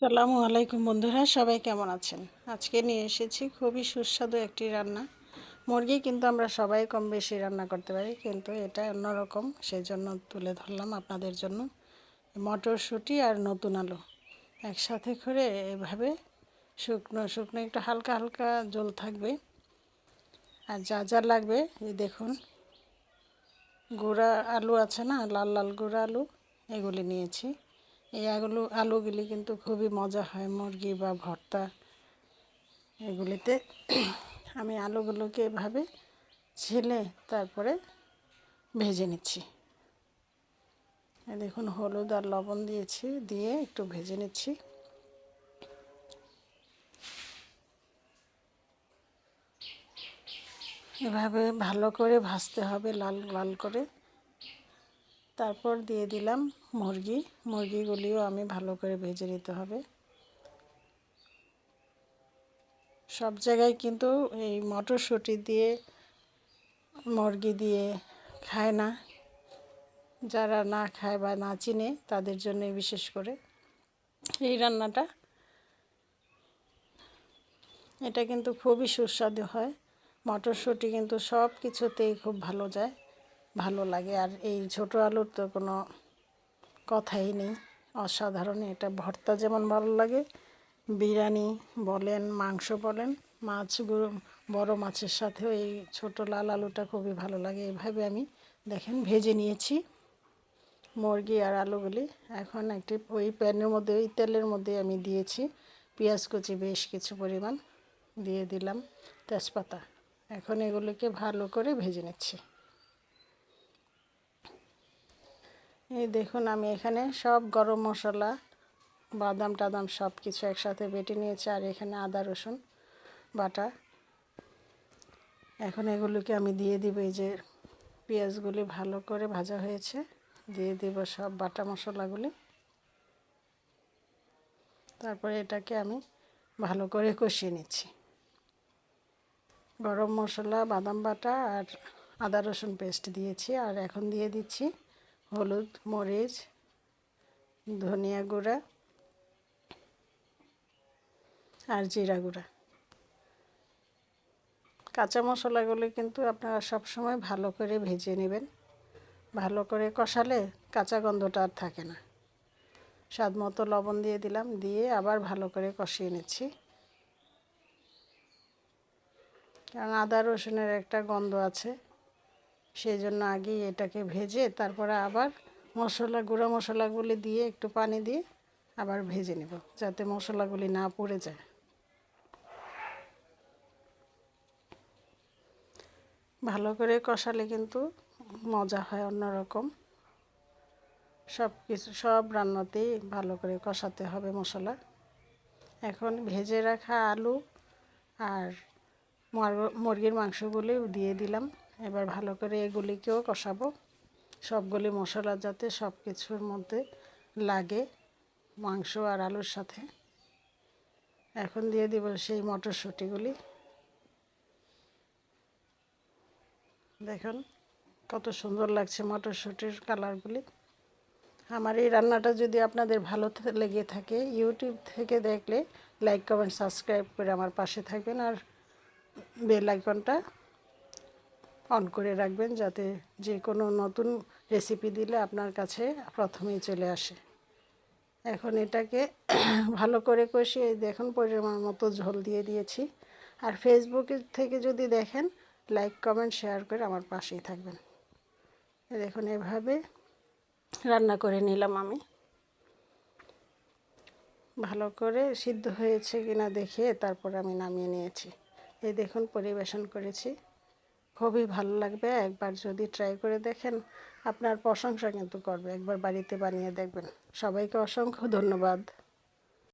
আসসালামু আলাইকুম বন্ধুরা, সবাই কেমন আছেন? আজকে নিয়ে এসেছি খুবই সুস্বাদু একটি রান্না। মুরগি কিন্তু আমরা সবাই কম বেশি রান্না করতে পারি, কিন্তু এটা অন্যরকম, সেজন্য তুলে ধরলাম আপনাদের জন্য। মটরশুঁটি আর নতুন আলু একসাথে করে এভাবে শুকনো শুকনো একটু হালকা হালকা ঝোল থাকবে। আর যা যা লাগবে এই দেখুন, গুঁড়া আলু আছে না, লাল লাল গুঁড়া আলু, এগুলি নিয়েছি। এই আলুগুলি কিন্তু খুবই মজা হয় মুরগি বা ভর্তা এগুলিতে। আমি আলুগুলোকে এভাবে ছিলে তারপরে ভেজে নিচ্ছি। দেখুন, হলুদ আর লবণ দিয়েছি, দিয়ে একটু ভেজে নিচ্ছি। এভাবে ভালো করে ভাজতে হবে, লাল লাল করে। তারপর দিয়ে দিলাম মুরগিগুলিও আমি ভালো করে ভেজে নিতে হবে। সব জায়গায় কিন্তু এই মটরশুঁটি দিয়ে মুরগি দিয়ে খায় না, যারা না খায় বা না চিনে তাদের জন্য বিশেষ করে এই রান্নাটা। এটা কিন্তু খুবই সুস্বাদু হয়। মটরশুঁটি কিন্তু সব কিছুতেই খুব ভালো লাগে। আর এই ছোটো আলুর তো কোনো কথাই নেই, অসাধারণ। এটা ভর্তা যেমন ভালো লাগে, বিরিয়ানি বলেন, মাংস বলেন, বড় মাছের সাথেও এই ছোটো লাল আলুটা খুবই ভালো লাগে। এভাবে আমি দেখেন ভেজে নিয়েছি মুরগি আর আলুগুলি। এখন ওই প্যানের মধ্যে, ওই তেলের মধ্যে আমি দিয়েছি পেঁয়াজ কুচি বেশ কিছু পরিমাণ, দিয়ে দিলাম তেজপাতা। এখন এগুলিকে ভালো করে ভেজে নিচ্ছি। এই দেখুন, আমি এখানে সব গরম মশলা, বাদাম টাদাম সব কিছু একসাথে বেটে নিয়েছি, আর এখানে আদা রসুন বাটা। এখন এগুলোকে আমি দিয়ে দিব। এই যে পেঁয়াজগুলি ভালো করে ভাজা হয়েছে, দিয়ে দিব সব বাটা মশলাগুলি। তারপরে এটাকে আমি ভালো করে কষিয়ে নিচ্ছি। গরম মশলা, বাদাম বাটা আর আদা রসুন পেস্ট দিয়েছি। আর এখন দিয়ে দিচ্ছি হলুদ, মরিচ, ধনিয়া গুঁড়া আর জিরা গুঁড়া। কাঁচা মশলাগুলি কিন্তু আপনারা সবসময় ভালো করে ভেজে নেবেন। ভালো করে কষালে কাঁচা গন্ধটা আর থাকে না। স্বাদ মতো লবণ দিয়ে দিলাম, দিয়ে আবার ভালো করে কষিয়ে নিচ্ছি। কারণ আদা রসুনের একটা গন্ধ আছে, সেই জন্য আগেই এটাকে ভেজে তারপরে আবার গুঁড়ো মশলাগুলি দিয়ে একটু পানি দিয়ে আবার ভেজে নেব, যাতে মশলাগুলি না পুড়ে যায়। ভালো করে কষালে কিন্তু মজা হয় অন্যরকম। সব রান্নাতেই ভালো করে কষাতে হবে মশলা। এখন ভেজে রাখা আলু আর মুরগির মাংসগুলি দিয়ে দিলাম। এবার ভালো করে এগুলিকেও কষাবো, সবগুলি মশলা যাতে সব কিছুর মধ্যে লাগে, মাংস আর আলুর সাথে। এখন দিয়ে দিব সেই মটরশুঁটিগুলি। দেখুন কত সুন্দর লাগছে মটরশুঁটির কালারগুলি। আমার এই রান্নাটা যদি আপনাদের ভালো লেগে থাকে, ইউটিউব থেকে দেখলে লাইক কমেন্ট সাবস্ক্রাইব করে আমার পাশে থাকবেন, আর বেল আইকনটা অন করে রাখবেন, যাতে যে কোনো নতুন রেসিপি দিলে আপনার কাছে প্রথমেই চলে আসে। এখন এটাকে ভালো করে কষিয়ে দেখুন পরিমাণ মতো ঝোল দিয়ে দিয়েছি। আর ফেসবুক থেকে যদি দেখেন, লাইক কমেন্ট শেয়ার করে আমার পাশেই থাকবেন। দেখুন এভাবে রান্না করে নিলাম আমি। ভালো করে সিদ্ধ হয়েছে কিনা দেখে তারপর আমি নামিয়ে নিয়েছি। এই দেখুন পরিবেশন করেছি। খুবই ভালো লাগবে, একবার যদি ট্রাই করে দেখেন আপনার প্রশংসা কিন্তু করবে। একবার বাড়িতে বানিয়ে দেখবেন। সবাইকে অসংখ্য ধন্যবাদ।